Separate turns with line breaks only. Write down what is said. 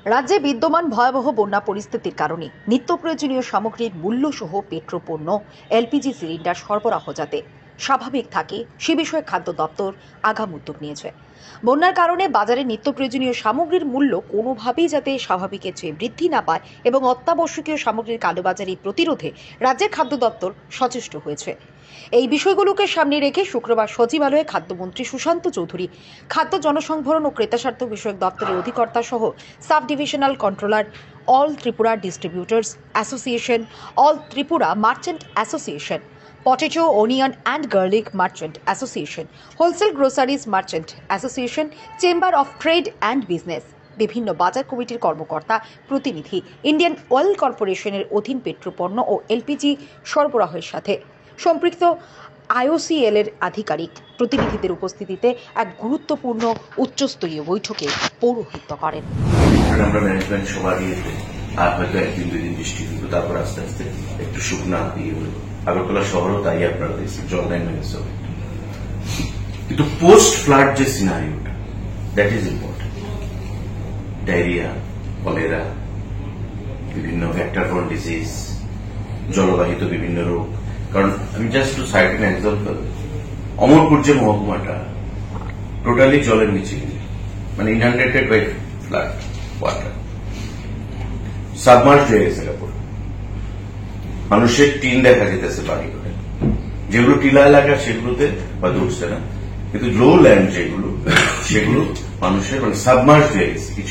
রাজ্যে বিদ্যমান ভয়াবহ বন্যা পরিস্থিতির কারণে নিত্য প্রয়োজনীয় সামগ্রীর মূল্যসহ পেট্রোপণ্য এলপিজি সিলিন্ডার সরবরাহ যাতে স্বাভাবিক থাকে সে বিষয়ে খাদ্য দপ্তর আগাম উদ্যোগ নিয়েছে। বন্যার কারণে বাজারে নিত্য প্রয়োজনীয় সামগ্রীর মূল্য কোনোভাবেই যাতে স্বাভাবিকের চেয়ে বৃদ্ধি না পায় এবং অত্যাবশ্যকীয় সামগ্রীর কালোবাজারি প্রতিরোধে রাজ্যের খাদ্য দপ্তর সচেষ্ট হয়েছে। এই বিষয়গুলোকে সামনে রেখে শুক্রবার সচিবালয়ে খাদ্যমন্ত্রী সুশান্ত চৌধুরী, খাদ্য জনসংভরণ ও ক্রেতাস্বার্থ বিষয়ক দপ্তরের অধিকর্তা সহ sub divisional controller, all Tripura distributors association, all Tripura merchant association, potato, onion and garlic merchant association, wholesale groceries merchant association, chamber of trade and business, বিভিন্ন বাজার কমিটির কর্মকর্তা, প্রতিনিধি, ইন্ডিয়ান অয়েল কর্পোরেশনের অধীন পেট্রোপণ্য ও এলপিজি সরবরাহের সাথে সম্পৃক্ত আইওসিএল এর আধিকারিক প্রতিনিধিদের উপস্থিতিতে এক গুরুত্বপূর্ণ উচ্চস্তরীয় বৈঠকে পৌরোহিত্য করেন।
আমরা ম্যানেজমেন্ট সভা দিয়েছে আর হয়তো একদিন দুই দিন বৃষ্টি কিন্তু তারপর আস্তে আস্তে একটু শুকনা দিয়ে হলো। আগরতলা শহরও তাই আপনারা দেখছেন জল লাইন মেনেছে। কিন্তু পোস্ট ফ্লাড যে সিনারিওটা that is important. Diarrhoea, cholera, বিভিন্ন ভেক্টরবর্ন ডিজিজ, জলবাহিত বিভিন্ন রোগ। কারণ আমি just to cite an example, Amarpur যে মহকুমাটা টোটালি জলের নিচে, মানে inundated by flood water, submerge হয়ে গেছে কাপড়। মানুষের টিন দেখা যেতেছে বাড়ি করে, যেগুলো টিলা এলাকা সেগুলোতে বা উঠছে না, কিন্তু লো ল্যান্ড যেগুলো সেগুলো মানুষের মানে সাবমার্জ হয়ে গেছে কিছু